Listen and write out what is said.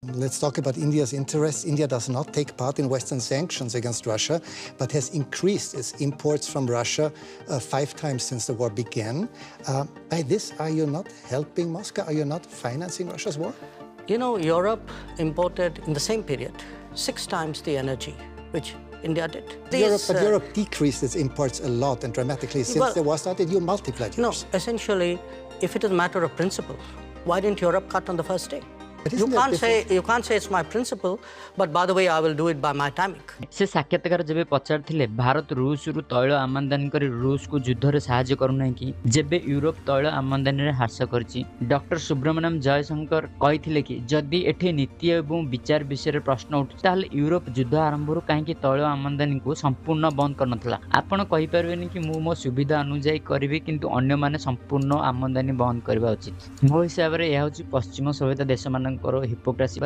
Let's talk about India's interests. India does not take part in Western sanctions against Russia, but has increased its imports from Russia 5 times since the war began. By this, are you not helping Moscow? Are you not financing Russia's war? You know, Europe imported in the same period 6 times the energy which India did. Europe decreased its imports a lot and dramatically since the war started. You multiplied yours. No, essentially, if it is a matter of principle, why didn't Europe cut on the first day? You can't say it's my principle, but by the way, I will do it by my timing. से साक्षात्कार जेबे पचारथिले भारत रूस रु तैल आमदानी करी रूस को युद्ध रे सहाय्य करूना कि जेबे यूरोप तैल आमदानी रे ह्रास करछि डॉक्टर सुब्रमण्यम जयशंकर कहिथिले कि जदि एठे नीति एवं विचार विषय रे प्रश्न उठि ताले यूरोप युद्ध आरंभ रु काहे कि तैल आमदानी को संपूर्ण बंद करनथला आपण कहि परबेनी कि मु मो सुविधा अनुसार करबी किंतु अन्य माने संपूर्ण आमदानी बंद करबा उचित मो हिसाब रे यह होछि पश्चिम सभ्यता देश मान हिपोक्रेसी